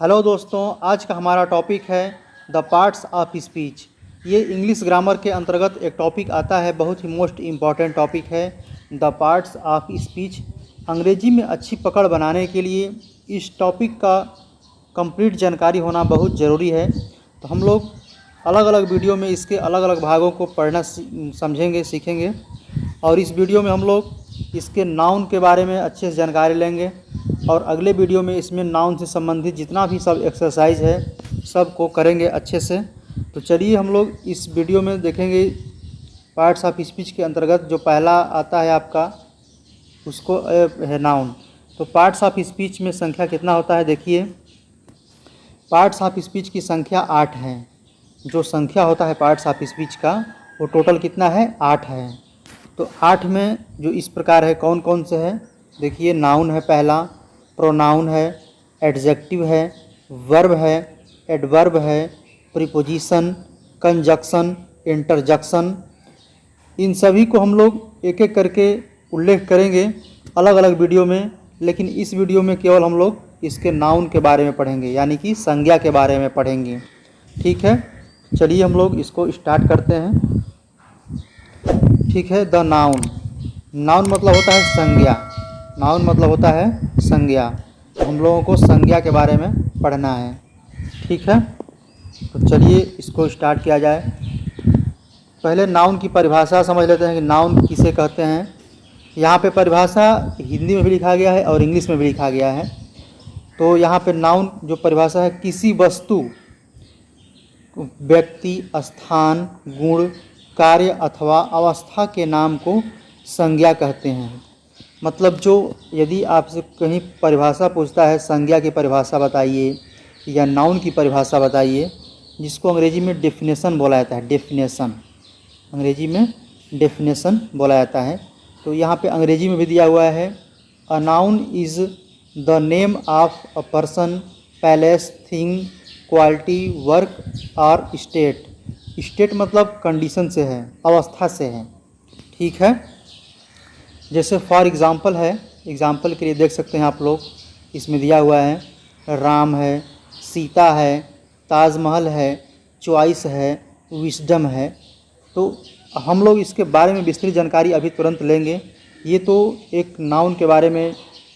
Hello दोस्तों, आज का हमारा टॉपिक है द पार्ट्स ऑफ स्पीच। ये इंग्लिश ग्रामर के अंतर्गत एक टॉपिक आता है, बहुत ही मोस्ट इम्पॉर्टेंट टॉपिक है द पार्ट्स ऑफ स्पीच। अंग्रेजी में अच्छी पकड़ बनाने के लिए इस टॉपिक का कंप्लीट जानकारी होना बहुत ज़रूरी है। तो हम लोग अलग अलग वीडियो में इसके अलग अलग भागों को पढ़ना समझेंगे, सीखेंगे। और इस वीडियो में हम लोग इसके नाउन के बारे में अच्छे से जानकारी लेंगे और अगले वीडियो में इसमें नाउन से संबंधित जितना भी सब एक्सरसाइज है सब को करेंगे अच्छे से। तो चलिए हम लोग इस वीडियो में देखेंगे पार्ट्स ऑफ स्पीच के अंतर्गत जो पहला आता है आपका उसको है नाउन। तो पार्ट्स ऑफ स्पीच में संख्या कितना होता है, देखिए पार्ट्स ऑफ स्पीच की संख्या 8 है। जो संख्या होता है पार्ट्स ऑफ स्पीच का वो टोटल कितना है, 8 है। तो 8 में जो इस प्रकार है, कौन कौन से है देखिए। नाउन है पहला, प्रोनाउन है, एडजेक्टिव है, वर्ब है, एडवर्ब है, प्रीपोजिशन, कंजक्शन, इंटरजेक्शन। इन सभी को हम लोग एक एक करके उल्लेख करेंगे अलग अलग वीडियो में, लेकिन इस वीडियो में केवल हम लोग इसके नाउन के बारे में पढ़ेंगे, यानी कि संज्ञा के बारे में पढ़ेंगे। ठीक है, चलिए हम लोग इसको स्टार्ट करते हैं। ठीक है, द नाउन। नाउन मतलब होता है संज्ञा। नाउन मतलब होता है संज्ञा। तो हम लोगों को संज्ञा के बारे में पढ़ना है। ठीक है, तो चलिए इसको स्टार्ट किया जाए। पहले नाउन की परिभाषा समझ लेते हैं कि नाउन किसे कहते हैं। यहाँ पे परिभाषा हिंदी में भी लिखा गया है और इंग्लिश में भी लिखा गया है। तो यहाँ पे नाउन जो परिभाषा है, किसी वस्तु, व्यक्ति, स्थान, गुण, कार्य अथवा अवस्था के नाम को संज्ञा कहते हैं। मतलब जो यदि आपसे कहीं परिभाषा पूछता है, संज्ञा की परिभाषा बताइए या नाउन की परिभाषा बताइए, जिसको अंग्रेजी में डेफिनेशन बोला जाता है। डेफिनेशन, अंग्रेजी में डेफिनेशन बोला जाता है। तो यहाँ पे अंग्रेजी में भी दिया हुआ है, a noun is the name of a person, palace, thing, quality, work और स्टेट। स्टेट मतलब कंडीशन से है, अवस्था से है। ठीक है, जैसे फॉर एग्ज़ाम्पल है, एग्ज़ाम्पल के लिए देख सकते हैं आप लोग, इसमें दिया हुआ है राम है, सीता है, ताजमहल है, चॉइस है, विजडम है। तो हम लोग इसके बारे में विस्तृत जानकारी अभी तुरंत लेंगे। ये तो एक नाउन के बारे में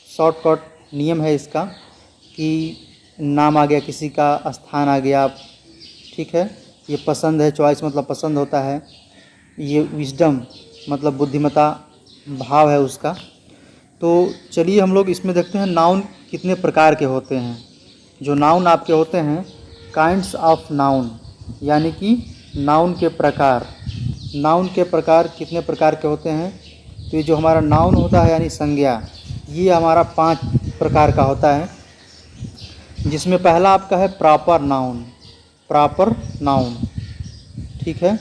शॉर्टकट नियम है इसका, कि नाम आ गया किसी का, स्थान आ गया। ठीक है, ये पसंद है, चॉइस मतलब पसंद होता है। ये विजडम मतलब बुद्धिमता भाव है उसका। तो चलिए हम लोग इसमें देखते हैं नाउन कितने प्रकार के होते हैं। जो नाउन आपके होते हैं काइंड्स ऑफ नाउन, यानी कि नाउन के प्रकार। नाउन के प्रकार कितने प्रकार के होते हैं। तो ये जो हमारा नाउन होता है यानी संज्ञा, ये हमारा 5 प्रकार का होता है। जिसमें पहला आपका है प्रॉपर नाउन। प्रॉपर नाउन, ठीक है।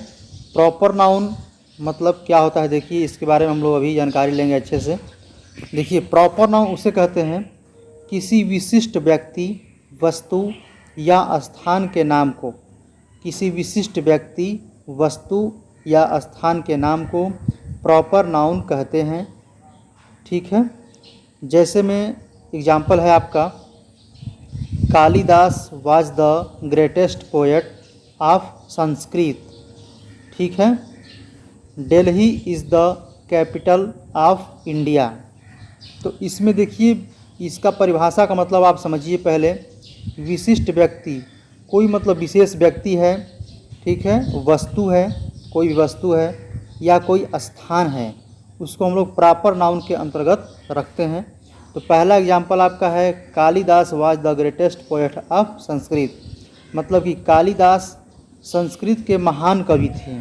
प्रॉपर नाउन मतलब क्या होता है, देखिए इसके बारे में हम लोग अभी जानकारी लेंगे अच्छे से। देखिए प्रॉपर नाउन उसे कहते हैं किसी विशिष्ट व्यक्ति, वस्तु या स्थान के नाम को, किसी विशिष्ट व्यक्ति, वस्तु या स्थान के नाम को प्रॉपर नाउन कहते हैं। ठीक है, जैसे में एग्जाम्पल है आपका, Kalidas was the greatest poet of Sanskrit. ठीक है, Delhi is the capital of India. तो इसमें देखिए इसका परिभाषा का मतलब आप समझिए पहले। विशिष्ट व्यक्ति, कोई मतलब विशेष व्यक्ति है, ठीक है, वस्तु है, कोई भी वस्तु है, या कोई स्थान है, उसको हम लोग प्रॉपर नाउन के अंतर्गत रखते हैं। तो पहला एग्जाम्पल आपका है Kalidas was the greatest poet of Sanskrit. मतलब कि कालिदास संस्कृत के महान कवि थे।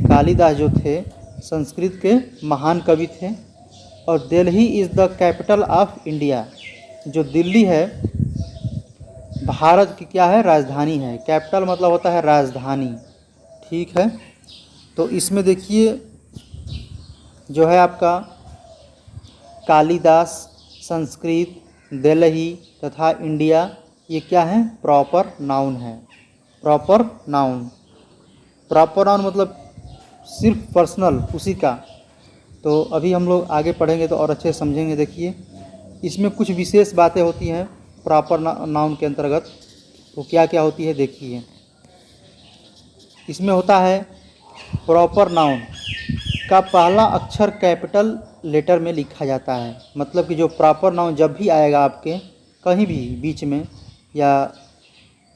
कालिदास जो थे संस्कृत के महान कवि थे। और Delhi is the capital of India, जो दिल्ली है भारत की क्या है, राजधानी है। कैपिटल मतलब होता है राजधानी। ठीक है, तो इसमें देखिए जो है आपका कालिदास, संस्कृत, दिल्ली तथा इंडिया, ये क्या है, प्रॉपर नाउन है। प्रॉपर नाउन, प्रॉपर नाउन मतलब सिर्फ पर्सनल उसी का। तो अभी हम लोग आगे पढ़ेंगे तो और अच्छे से समझेंगे। देखिए इसमें कुछ विशेष बातें होती हैं प्रॉपर नाउन के अंतर्गत, वो क्या क्या होती है देखिए। इसमें होता है प्रॉपर नाउन का पहला अक्षर कैपिटल लेटर में लिखा जाता है। मतलब कि जो प्रॉपर नाउन जब भी आएगा आपके कहीं भी बीच में या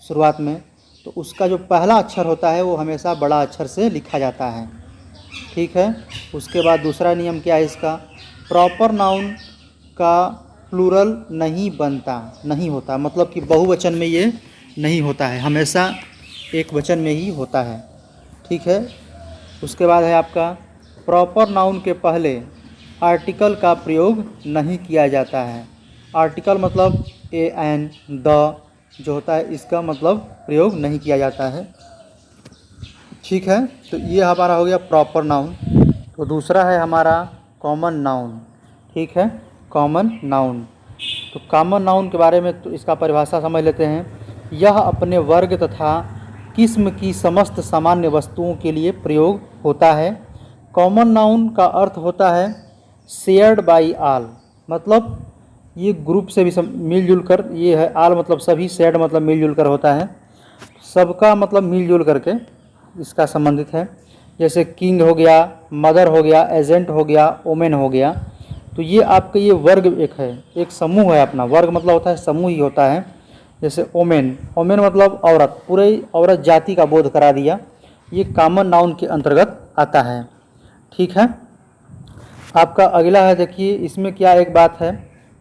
शुरुआत में, तो उसका जो पहला अक्षर होता है वो हमेशा बड़ा अक्षर से लिखा जाता है। ठीक है। उसके बाद दूसरा नियम क्या है इसका, प्रॉपर नाउन का प्लूरल नहीं बनता, नहीं होता, मतलब कि बहुवचन में ये नहीं होता है, हमेशा एक वचन में ही होता है। ठीक है। उसके बाद है आपका प्रॉपर नाउन के पहले आर्टिकल का प्रयोग नहीं किया जाता है। आर्टिकल मतलब ए एन द जो होता है, इसका मतलब प्रयोग नहीं किया जाता है। ठीक है। तो ये हमारा हो गया प्रॉपर नाउन। तो दूसरा है हमारा कॉमन नाउन। ठीक है, कॉमन नाउन। तो कॉमन नाउन के बारे में तो इसका परिभाषा समझ लेते हैं। यह अपने वर्ग तथा किस्म की समस्त सामान्य वस्तुओं के लिए प्रयोग होता है। कॉमन नाउन का अर्थ होता है शेयर्ड बाई ऑल, मतलब ये ग्रुप से भी मिलजुल कर, ये है आल मतलब सभी, शेयर्ड मतलब मिलजुल कर होता है, सबका मतलब मिलजुल करके इसका संबंधित है। जैसे किंग हो गया, मदर हो गया, एजेंट हो गया, ओमेन हो गया। तो ये आपके ये वर्ग एक है, एक समूह है अपना। वर्ग मतलब होता है समूह ही होता है। जैसे ओमेन, ओमेन मतलब औरत, पूरे औरत जाति का बोध करा दिया, ये कॉमन नाउन के अंतर्गत आता है। ठीक है। आपका अगला है, देखिए इसमें क्या एक बात है,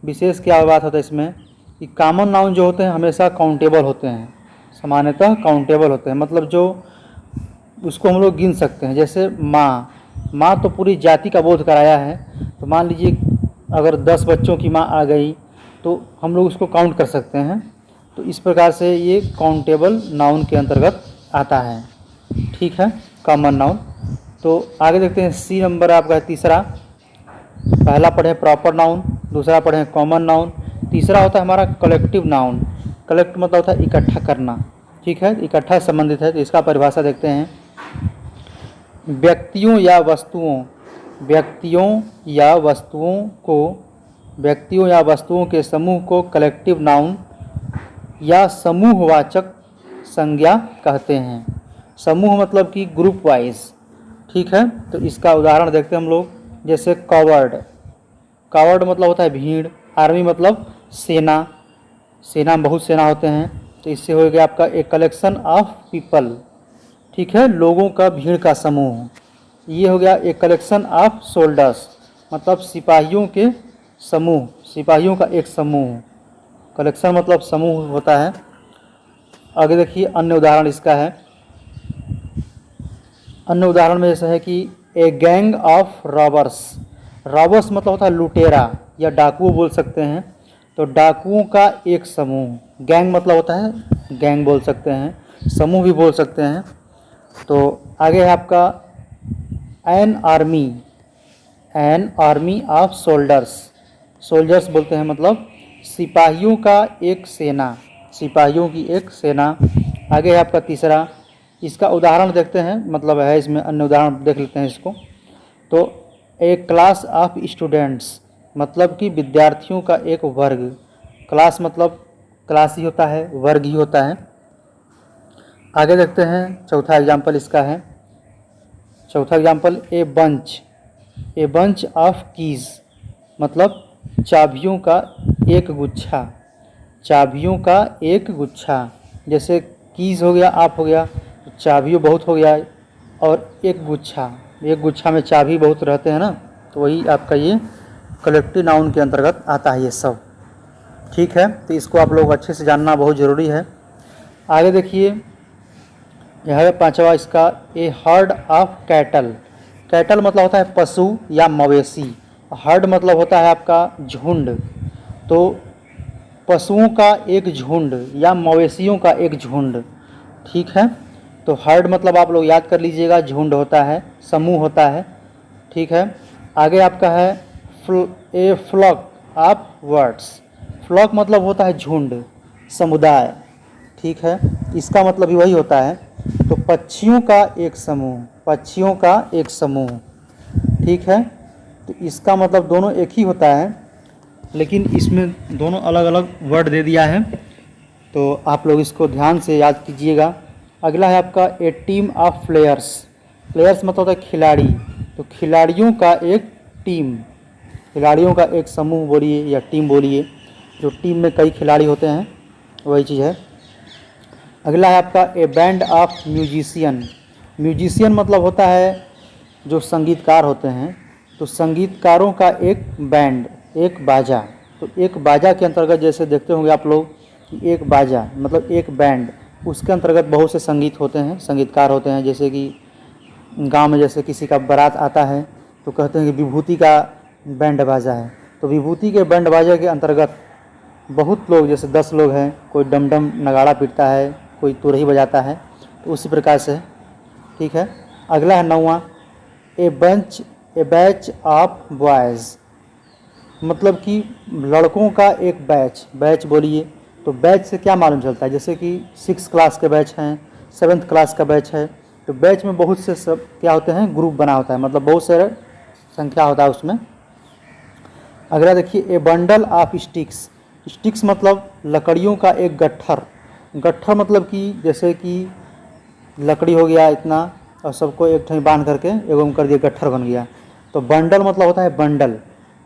विशेष क्या बात होता है इसमें कि कॉमन नाउन जो होते हैं हमेशा काउंटेबल होते हैं, सामान्यतः काउंटेबल होते हैं, मतलब जो उसको हम लोग गिन सकते हैं। जैसे माँ, माँ तो पूरी जाति का बोध कराया है, तो मान लीजिए अगर 10 बच्चों की माँ आ गई तो हम लोग उसको काउंट कर सकते हैं। तो इस प्रकार से ये काउंटेबल नाउन के अंतर्गत आता है। ठीक है, कॉमन नाउन। तो आगे देखते हैं, सी नंबर आपका तीसरा। पहला पढ़े प्रॉपर नाउन, दूसरा पढ़े कॉमन नाउन, तीसरा होता है हमारा कलेक्टिव नाउन। कलेक्ट मतलब होता है इकट्ठा करना। ठीक है, इकट्ठा संबंधित है। तो इसका परिभाषा देखते हैं। व्यक्तियों या वस्तुओं के समूह को कलेक्टिव नाउन या समूहवाचक संज्ञा कहते हैं। समूह मतलब कि ग्रुप वाइज। ठीक है। तो इसका उदाहरण देखते हैं हम लोग। जैसे कॉवर्ड, कॉवर्ड मतलब होता है भीड़। आर्मी मतलब सेना, सेना में बहुत सेना होते हैं। तो इससे हो गया आपका एक कलेक्शन ऑफ पीपल। ठीक है, लोगों का, भीड़ का समूह। ये हो गया एक कलेक्शन ऑफ सोल्डर्स, मतलब सिपाहियों के समूह, सिपाहियों का एक समूह। कलेक्शन मतलब समूह होता है। आगे देखिए अन्य उदाहरण इसका है। अन्य उदाहरण में जैसा है कि a gang of robbers. Robbers मतलब होता है लुटेरा या डाकू बोल सकते हैं। तो डाकुओं का एक समूह, गैंग मतलब होता है, गैंग बोल सकते हैं, समूह भी बोल सकते हैं। तो आगे है आपका an army of shoulders. Soldiers बोलते हैं मतलब सिपाहियों का एक सेना, सिपाहियों की एक सेना। आगे है आपका तीसरा। इसका उदाहरण देखते हैं, मतलब है इसमें अन्य उदाहरण देख लेते हैं इसको। तो एक क्लास ऑफ स्टूडेंट्स मतलब कि विद्यार्थियों का एक वर्ग। क्लास मतलब क्लास ही होता है, वर्ग ही होता है। आगे देखते हैं, चौथा एग्जाम्पल इसका है। चौथा example a bunch of keys मतलब चाबियों का एक गुच्छा, चाबियों का एक गुच्छा। जैसे कीज हो गया, आप हो गया, तो चाबियों बहुत हो गया, और एक गुच्छा में चाबी बहुत रहते हैं ना, तो वही आपका ये कलेक्टिव नाउन के अंतर्गत आता है ये सब। ठीक है। तो इसको आप लोग अच्छे से जानना बहुत ज़रूरी है। आगे देखिए, यह है पांचवा इसका, ए हर्ड ऑफ कैटल। कैटल मतलब होता है पशु या मवेशी। हर्ड मतलब होता है आपका झुंड। तो पशुओं का एक झुंड या मवेशियों का एक झुंड। ठीक है। तो हर्ड मतलब आप लोग याद कर लीजिएगा, झुंड होता है, समूह होता है। ठीक है। आगे आपका है ए फ्लॉक ऑफ बर्ड्स। फ्लॉक मतलब होता है झुंड, समुदाय। ठीक है, इसका मतलब भी वही होता है। तो पक्षियों का एक समूह, पक्षियों का एक समूह। ठीक है। तो इसका मतलब दोनों एक ही होता है। लेकिन इसमें दोनों अलग अलग वर्ड दे दिया है, तो आप लोग इसको ध्यान से याद कीजिएगा। अगला है आपका ए टीम ऑफ प्लेयर्स। प्लेयर्स मतलब होता है खिलाड़ी, तो खिलाड़ियों का एक टीम, खिलाड़ियों का एक समूह बोलिए या टीम बोलिए, जो टीम में कई खिलाड़ी होते हैं वही चीज़ है। अगला है आपका A band of musician. Musician मतलब होता है जो संगीतकार होते हैं, तो संगीतकारों का एक बैंड, एक बाजा। तो एक बाजा के अंतर्गत जैसे देखते होंगे आप लोग कि एक बाजा मतलब एक बैंड, उसके अंतर्गत बहुत से संगीत होते हैं, संगीतकार होते हैं। जैसे कि गांव में जैसे किसी का बारात आता है तो कहते हैं कि विभूति का बैंड बाजा है, तो विभूति के बैंड बाजा के अंतर्गत बहुत लोग, जैसे 10 लोग हैं, कोई डमडम नगाड़ा पीटता है, कोई तुरही बजाता है, तो उसी प्रकार से, ठीक है। अगला है 9वां ए बैच ऑफ बॉयज़, मतलब कि लड़कों का एक बैच। बैच बोलिए तो बैच से क्या मालूम चलता है, जैसे कि 6 क्लास के बैच हैं, 7th क्लास का बैच है, तो बैच में बहुत से सब क्या होते हैं, ग्रुप बना होता है, मतलब बहुत सारे संख्या होता है उसमें। अगला देखिए ए बंडल ऑफ स्टिक्स। स्टिक्स मतलब लकड़ियों का एक गट्ठर। गट्ठर मतलब कि जैसे कि लकड़ी हो गया इतना और सबको एक ठे बांध करके एवं कर दिया, गट्ठर बन गया। तो बंडल मतलब होता है बंडल,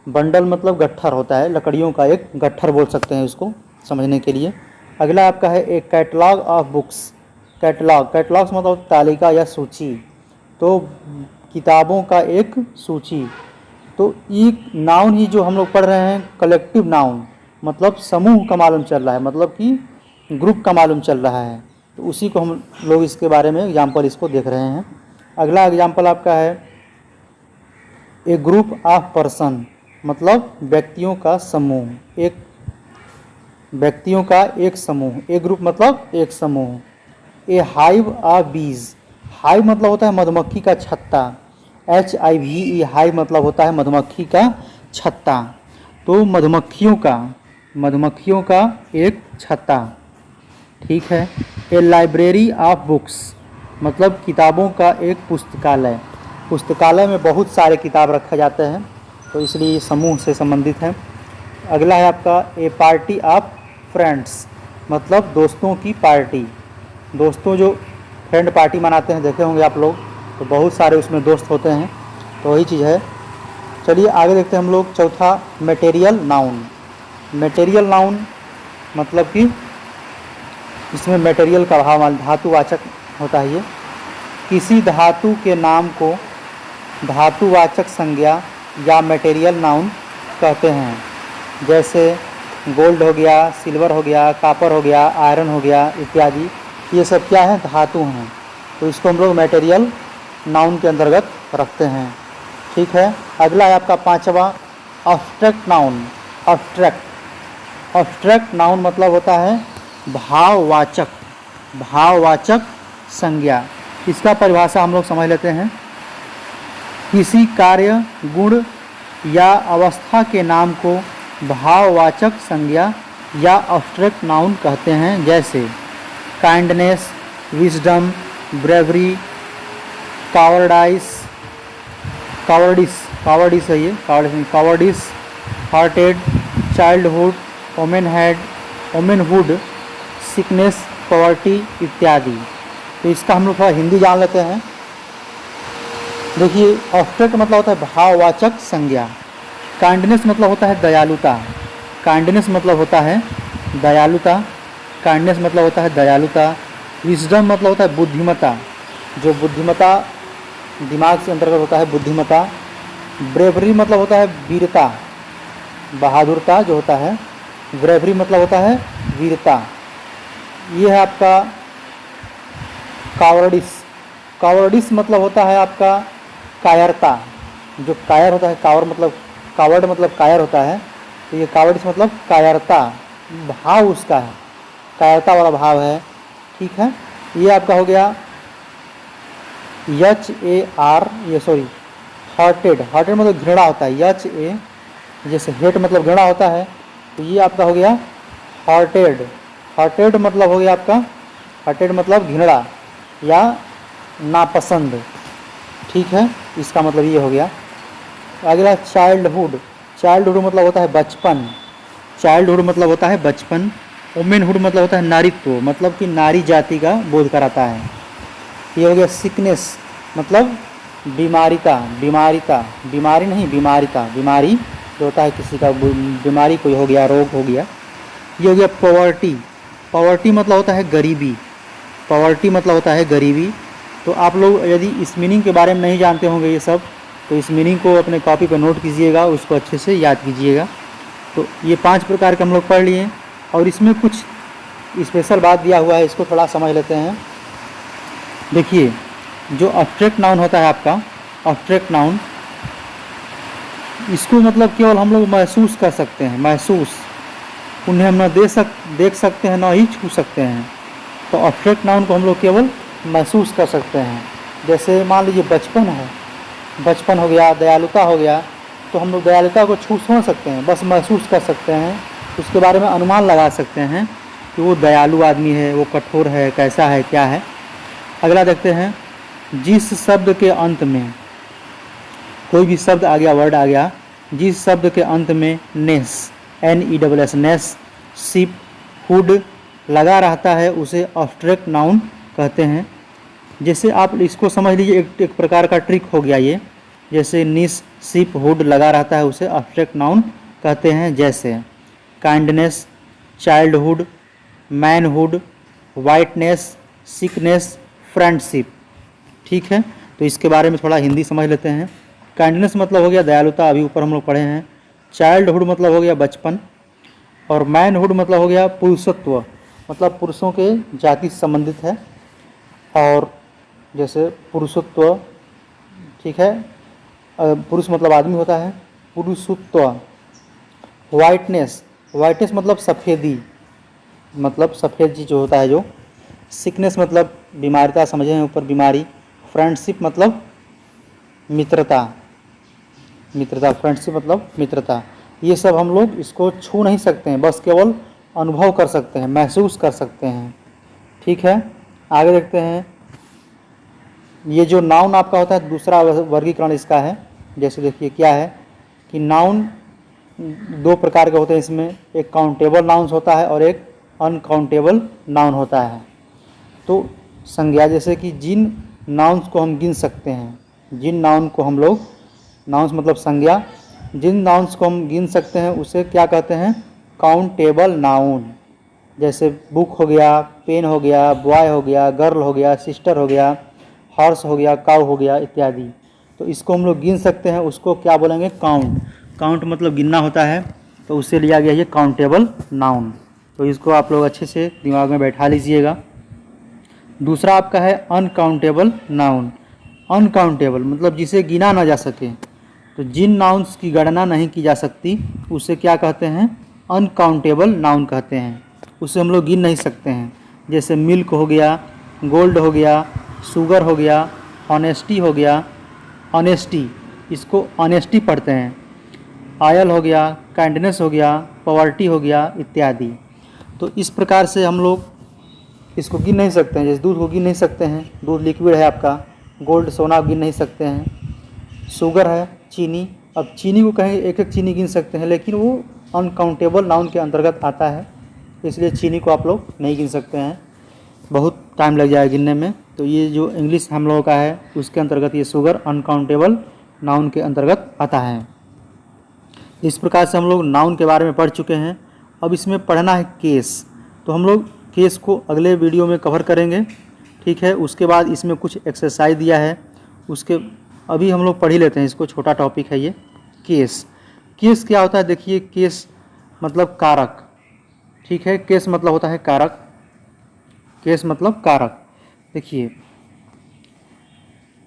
बंडल मतलब गट्ठर होता है, लकड़ियों का एक गट्ठर बोल सकते हैं इसको समझने के लिए। अगला आपका है एक catalogue of books. Catalogue, catalogues मतलब तालिका या सूची, तो किताबों का एक सूची। तो ये नाउन ही जो हम लोग पढ़ रहे हैं कलेक्टिव नाउन, मतलब समूह का मालूम चल रहा है, मतलब कि ग्रुप का मालूम चल रहा है, तो उसी को हम लोग इसके बारे में एग्जाम्पल इसको देख रहे हैं। अगला एग्जाम्पल आपका है ए ग्रुप ऑफ पर्सन, मतलब व्यक्तियों का समूह, एक व्यक्तियों का एक समूह। ए ग्रुप मतलब एक समूह। ए हाइव ऑफ बीज, हाइव मतलब होता है मधुमक्खी का छत्ता, HIV हाइव मतलब होता है मधुमक्खी का छत्ता, तो मधुमक्खियों का एक छत्ता, ठीक है। ए लाइब्रेरी ऑफ बुक्स, मतलब किताबों का एक पुस्तकालय। पुस्तकालय में बहुत सारे किताब रखे जाते हैं, तो इसलिए ये समूह से संबंधित है। अगला है आपका ए पार्टी ऑफ फ्रेंड्स, मतलब दोस्तों की पार्टी। दोस्तों जो फ्रेंड पार्टी मनाते हैं देखे होंगे आप लोग, तो बहुत सारे उसमें दोस्त होते हैं, तो वही चीज़ है। चलिए आगे देखते हैं हम लोग चौथा मटेरियल नाउन। मटेरियल नाउन मतलब कि इसमें मटेरियल का भाव धातुवाचक होता है। ये किसी धातु के नाम को धातुवाचक संज्ञा या मटेरियल नाउन कहते हैं, जैसे गोल्ड हो गया, सिल्वर हो गया, कापर हो गया, आयरन हो गया इत्यादि, ये सब क्या है, धातु हैं, तो इसको हम लोग मटेरियल नाउन के अंतर्गत रखते हैं, ठीक है। अगला है आपका 5वां एब्स्ट्रैक्ट नाउन। एब्स्ट्रैक्ट नाउन मतलब होता है भाववाचक, भाववाचक संज्ञा। इसका परिभाषा हम लोग समझ लेते हैं। किसी कार्य, गुण या अवस्था के नाम को भाववाचक संज्ञा या एब्स्ट्रैक्ट नाउन कहते हैं, जैसे kindness, wisdom, bravery, cowardice, hearted, childhood, womanhood, sickness, poverty इत्यादि। तो इसका हम लोग थोड़ा हिंदी जान लेते हैं। देखिए एब्स्ट्रैक्ट मतलब होता है भाववाचक संज्ञा। काइंडनेस मतलब होता है दयालुता, काइंडनेस मतलब होता है दयालुता, काइंडनेस मतलब होता है दयालुता। विजडम मतलब होता है बुद्धिमता, जो बुद्धिमता दिमाग से अंतर्गत होता है बुद्धिमता। ब्रेवरी मतलब होता है वीरता, बहादुरता जो होता है, ब्रेवरी मतलब होता है वीरता। ये है आपका कावर्डिस मतलब होता है आपका कायरता, जो कायर होता है, कावर्ड मतलब कायर होता है, तो ये कावर्डिस मतलब कायरता, भाव उसका है, कायरता वाला भाव है, ठीक है। ये आपका हो गया हार्टेड मतलब घृणा होता है, जैसे हेट मतलब घृणा होता है, तो ये आपका हो गया हार्टेड मतलब हो गया आपका, हार्टेड मतलब घृणा या नापसंद, ठीक है, इसका मतलब ये हो गया। अगला चाइल्डहुड चाइल्डहुड मतलब होता है बचपन, चाइल्डहुड मतलब होता है बचपन। वुमेनहुड मतलब होता है नारीत्व, मतलब कि नारी जाति का बोध कराता है। ये हो गया सिकनेस, मतलब बीमारिता, बीमारिता, बीमारी नहीं बीमारिता, बीमारी जो होता है किसी का, बीमारी कोई हो गया, रोग हो गया। ये हो गया पॉवर्टी, पॉवर्टी मतलब होता है गरीबी, पॉवर्टी मतलब होता है गरीबी। तो आप लोग यदि इस मीनिंग के बारे में नहीं जानते होंगे ये सब, तो इस मीनिंग को अपने कॉपी पर नोट कीजिएगा, उसको अच्छे से याद कीजिएगा। तो ये 5 प्रकार के हम लोग पढ़ लिए, और इसमें कुछ स्पेशल बात दिया हुआ है, इसको थोड़ा समझ लेते हैं। देखिए, जो अब्स्ट्रैक्ट नाउन होता है आपका, अब्स्ट्रैक्ट नाउन, इसको मतलब केवल हम लोग महसूस कर सकते हैं, महसूस, उन्हें हम न देख सकते हैं, न ही छू सकते हैं। तो अब्स्ट्रैक्ट नाउन को हम लोग केवल महसूस कर सकते हैं। जैसे मान लीजिए बचपन है, बचपन हो गया, दयालुता हो गया, तो हम लोग दयालुता को छू समझ सकते हैं, बस महसूस कर सकते हैं, उसके बारे में अनुमान लगा सकते हैं कि वो दयालु आदमी है, वो कठोर है, कैसा है, क्या है। अगला देखते हैं, जिस शब्द के अंत में कोई भी शब्द आ गया, वर्ड आ गया, जिस शब्द के अंत में नेस, NESS, नेस, शिप, हुड लगा रहता है, उसे अब्स्ट्रैक्ट नाउन कहते हैं। जैसे आप इसको समझ लीजिए, एक प्रकार का ट्रिक हो गया ये। जैसे निस, शिप, हुड लगा रहता है, उसे अब्स्ट्रैक्ट नाउन कहते हैं। जैसे kindness, childhood, manhood, whiteness, sickness, friendship. ठीक है, तो इसके बारे में थोड़ा हिंदी समझ लेते हैं। काइंडनेस मतलब हो गया दयालुता, अभी ऊपर हम लोग पढ़े हैं। चाइल्डहुड मतलब हो गया बचपन, और मैनहुड मतलब हो गया पुरुषत्व, मतलब पुरुषों के जाति से संबंधित है। और जैसे पुरुषत्व, ठीक है, पुरुष मतलब आदमी होता है, पुरुषत्व। वाइटनेस, वाइटनेस मतलब सफ़ेदी, मतलब सफ़ेद चीज़ जो होता है जो। सिकनेस मतलब बीमारिता, समझे हैं ऊपर, बीमारी। फ्रेंडशिप मतलब मित्रता, मित्रता, फ्रेंडशिप मतलब मित्रता। ये सब हम लोग इसको छू नहीं सकते हैं, बस केवल अनुभव कर सकते हैं, महसूस कर सकते हैं। ठीक है, आगे देखते हैं। ये जो नाउन आपका होता है, दूसरा वर्गीकरण इसका है। जैसे देखिए क्या है कि नाउन 2 प्रकार के होते हैं इसमें, एक काउंटेबल नाउन्स होता है और एक अनकाउंटेबल नाउन होता है। तो संज्ञा, जैसे कि जिन नाउन्स को हम गिन सकते हैं, जिन नाउन को हम लोग, नाउन्स मतलब संज्ञा, जिन नाउन्स को हम गिन सकते हैं उसे क्या कहते हैं, काउंटेबल नाउन। जैसे बुक हो गया, पेन हो गया, बॉय हो गया, गर्ल हो गया, सिस्टर हो गया, हॉर्स हो गया, काउ हो गया इत्यादि। तो इसको हम लोग गिन सकते हैं, उसको क्या बोलेंगे, काउंट। काउंट मतलब गिनना होता है, तो उससे लिया गया ये काउंटेबल नाउन। तो इसको आप लोग अच्छे से दिमाग में बैठा लीजिएगा। दूसरा आपका है अनकाउंटेबल नाउन। अनकाउंटेबल मतलब जिसे गिना ना जा सके। तो जिन नाउन्स की गणना नहीं की जा सकती उसे क्या कहते हैं, अनकाउंटेबल नाउन कहते हैं। उसे हम लोग गिन नहीं सकते हैं। जैसे मिल्क हो गया, गोल्ड हो गया, शुगर हो गया, ऑनेस्टी हो गया, ऑनेस्टी, इसको ऑनेस्टी पढ़ते हैं। आयल हो गया, काइंडनेस हो गया, पॉवर्टी हो गया इत्यादि। तो इस प्रकार से हम लोग इसको गिन नहीं सकते हैं। जैसे दूध को गिन नहीं सकते हैं, दूध लिक्विड है आपका। गोल्ड सोना आप गिन नहीं सकते हैं। शुगर है, चीनी, अब चीनी को कहीं एक एक चीनी गिन सकते हैं, लेकिन वो अनकाउंटेबल नाउन के अंतर्गत आता है, इसलिए चीनी को आप लोग नहीं गिन सकते हैं, बहुत टाइम लग जाएगा गिनने में। तो ये जो इंग्लिश हम लोगों का है उसके अंतर्गत ये शुगर अनकाउंटेबल नाउन के अंतर्गत आता है। इस प्रकार से हम लोग नाउन के बारे में पढ़ चुके हैं। अब इसमें पढ़ना है केस, तो हम लोग केस को अगले वीडियो में कवर करेंगे। ठीक है, उसके बाद इसमें कुछ एक्सरसाइज दिया है, उसके अभी हम लोग पढ़ ही लेते हैं इसको, छोटा टॉपिक है ये केस। केस क्या होता है, देखिए केस मतलब कारक। ठीक है, केस मतलब होता है कारक, केस मतलब कारक। देखिए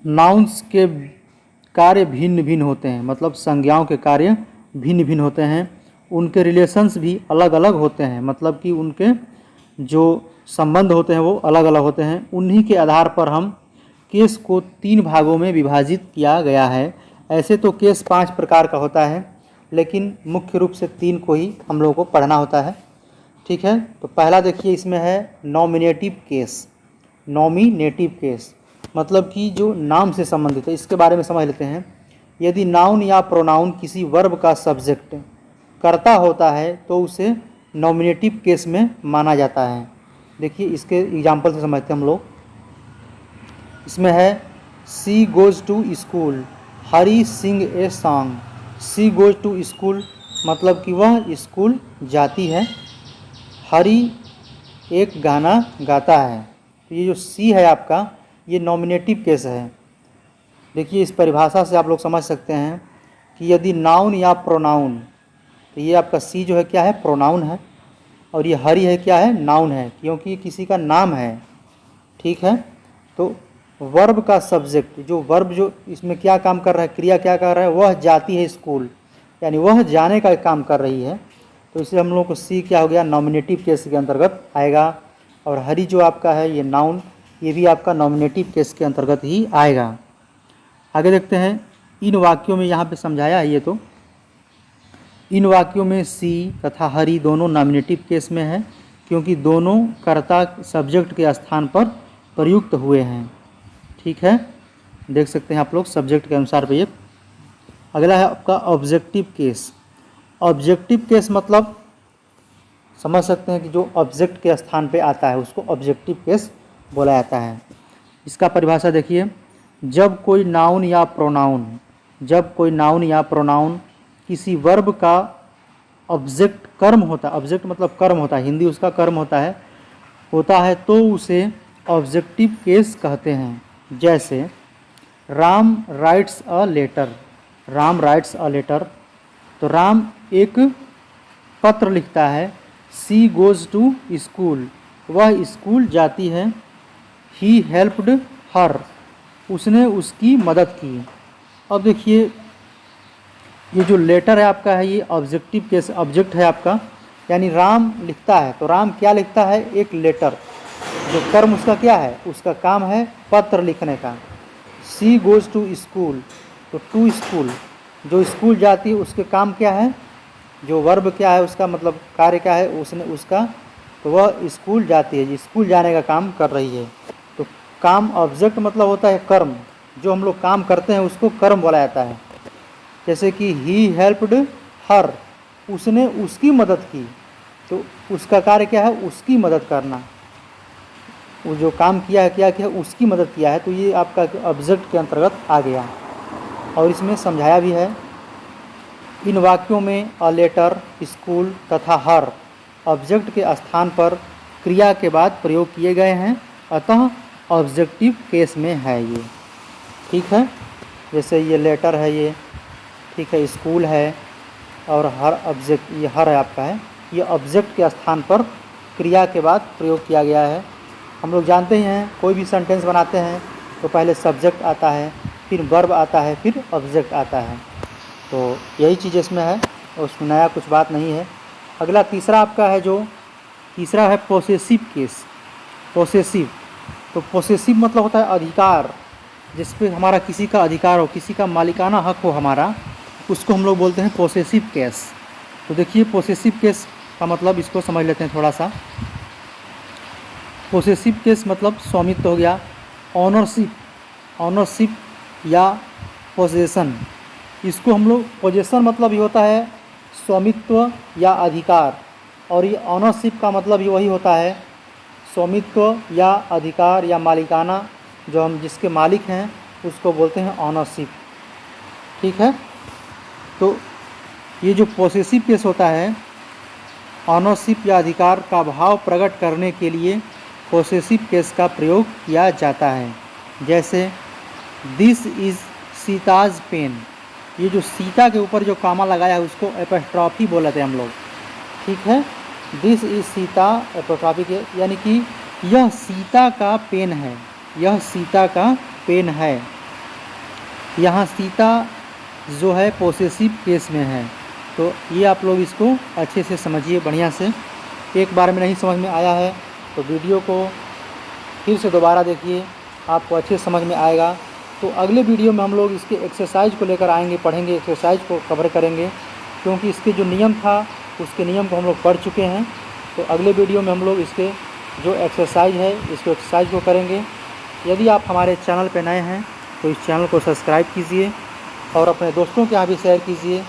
नाउन्स के कार्य भिन्न भिन्न होते हैं, मतलब संज्ञाओं के कार्य भिन्न भिन्न होते हैं, उनके रिलेशंस भी अलग अलग होते हैं, मतलब कि उनके जो संबंध होते हैं वो अलग अलग होते हैं। उन्हीं के आधार पर हम केस को 3 भागों में विभाजित किया गया है। ऐसे तो केस 5 प्रकार का होता है, लेकिन मुख्य रूप से 3 को ही हम लोगों को पढ़ना होता है। ठीक है, तो पहला देखिए इसमें है नॉमिनेटिव केस। नॉमिनेटिव केस मतलब कि जो नाम से संबंधित है, इसके बारे में समझ लेते हैं। यदि नाउन या प्रोनाउन किसी वर्ब का सब्जेक्ट कर्ता होता है तो उसे नॉमिनेटिव केस में माना जाता है। देखिए इसके एग्जाम्पल से समझते हैं हम लोग। इसमें है she goes to school, Hari sing a song. She goes to school मतलब कि वह स्कूल जाती है, हरी एक गाना गाता है। तो ये जो सी है आपका, ये नॉमिनेटिव केस है। देखिए इस परिभाषा से आप लोग समझ सकते हैं कि यदि नाउन या प्रोनाउन, तो ये आपका सी जो है क्या है, प्रोनाउन है, और ये हरी है क्या है, नाउन है, क्योंकि ये किसी का नाम है। ठीक है, तो वर्ब का सब्जेक्ट, जो वर्ब जो इसमें क्या काम कर रहा है, क्रिया क्या कर रहा है, वह जाती है स्कूल, यानी वह जाने का काम कर रही है। तो इसलिए हम लोग को सी क्या हो गया, नॉमिनेटिव केस के अंतर्गत आएगा। और हरी जो आपका है ये नाउन, ये भी आपका नॉमिनेटिव केस के अंतर्गत ही आएगा। आगे देखते हैं, इन वाक्यों में यहाँ पे समझाया है ये, तो इन वाक्यों में सी तथा हरी दोनों नॉमिनेटिव केस में है, क्योंकि दोनों कर्ता सब्जेक्ट के स्थान पर प्रयुक्त हुए हैं। ठीक है, देख सकते हैं आप लोग सब्जेक्ट के अनुसार पे। ये अगला है आपका ऑब्जेक्टिव केस। ऑब्जेक्टिव केस मतलब समझ सकते हैं कि जो ऑब्जेक्ट के स्थान पे आता है उसको ऑब्जेक्टिव केस बोला जाता है। इसका परिभाषा देखिए, जब कोई नाउन या प्रोनाउन किसी वर्ब का ऑब्जेक्ट कर्म होता है, ऑब्जेक्ट मतलब कर्म होता है, हिंदी उसका कर्म होता है तो उसे ऑब्जेक्टिव केस कहते हैं। जैसे Ram writes a letter, Ram writes a letter, तो राम एक पत्र लिखता है। सी गोज़ टू स्कूल, वह स्कूल जाती है। ही हेल्प्ड हर, उसने उसकी मदद की। अब देखिए ये जो लेटर है आपका है, ये ऑब्जेक्टिव केस ऑब्जेक्ट है आपका, यानी राम लिखता है, तो राम क्या लिखता है, एक लेटर। जो कर्म उसका क्या है, उसका काम है पत्र लिखने का। सी गोज़ टू स्कूल, तो टू स्कूल, जो स्कूल जाती है उसके काम क्या है, जो वर्ब क्या है उसका मतलब कार्य क्या है, उसने उसका, तो वह स्कूल जाती है, स्कूल जाने का काम कर रही है। तो काम ऑब्जेक्ट मतलब होता है कर्म, जो हम लोग काम करते हैं उसको कर्म बोला जाता है। जैसे कि ही हेल्प्ड हर, उसने उसकी मदद की, तो उसका कार्य क्या है, उसकी मदद करना। वो जो काम किया है, क्या किया, उसकी मदद किया है, तो ये आपका ऑब्जेक्ट के अंतर्गत आ गया। और इसमें समझाया भी है, इन वाक्यों में अ लेटर, स्कूल तथा हर ऑब्जेक्ट के स्थान पर क्रिया के बाद प्रयोग किए गए हैं, अतः ऑब्जेक्टिव केस में है ये। ठीक है, जैसे ये लेटर है ये, ठीक है, स्कूल है, और हर ऑब्जेक्ट, ये हर है आपका है, ये ऑब्जेक्ट के स्थान पर क्रिया के बाद प्रयोग किया गया है। हम लोग जानते ही हैं, कोई भी सेंटेंस बनाते हैं तो पहले सब्जेक्ट आता है, फिर वर्ब आता है, फिर ऑब्जेक्ट आता है। तो यही चीज़ इसमें है, उसमें नया कुछ बात नहीं है। अगला तीसरा आपका है, जो तीसरा है पोसेसिव केस। पोसेसिव, तो पोसेसिव मतलब होता है अधिकार, जिस पे हमारा किसी का अधिकार हो, किसी का मालिकाना हक हो हमारा, उसको हम लोग बोलते हैं पोसेसिव केस। तो देखिए पोसेसिव केस का मतलब इसको समझ लेते हैं थोड़ा सा। पोसेसिव केस मतलब स्वामित्व हो गया, ऑनरशिप या पोजेसन। इसको हम लोग, पोजेसन मतलब ये होता है स्वामित्व या अधिकार, और ये ऑनरशिप का मतलब ही वही होता है स्वामित्व या अधिकार या मालिकाना, जो हम जिसके मालिक हैं उसको बोलते हैं ऑनरशिप। ठीक है, तो ये जो पोसेसिव केस होता है, ऑनरशिप या अधिकार का भाव प्रकट करने के लिए पोसेसिव केस का प्रयोग किया जाता है। जैसे दिस इज़ सीताज पेन, ये जो सीता के ऊपर जो कामा लगाया है उसको एपोस्ट्रॉफी बोलते हैं हम लोग। ठीक है, दिस इज़ सीता एपोस्ट्रॉफी के, यानी कि यह सीता का पेन है, यह सीता का पेन है। यहाँ सीता जो है पोसेसिव केस में है। तो ये आप लोग इसको अच्छे से समझिए बढ़िया से। एक बार में नहीं समझ में आया है तो वीडियो को फिर से दोबारा देखिए, आपको अच्छे समझ में आएगा। तो अगले वीडियो में हम लोग इसके एक्सरसाइज को लेकर आएंगे, पढ़ेंगे, एक्सरसाइज को कवर करेंगे, क्योंकि इसके जो नियम था उसके नियम को हम लोग पढ़ चुके हैं। तो अगले वीडियो में हम लोग इसके जो एक्सरसाइज है, इसको एक्सरसाइज को करेंगे। यदि आप हमारे चैनल पर नए हैं तो इस चैनल को सब्सक्राइब कीजिए, और अपने दोस्तों के यहाँ भी शेयर कीजिए।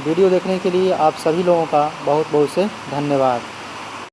वीडियो देखने के लिए आप सभी लोगों का बहुत बहुत से धन्यवाद।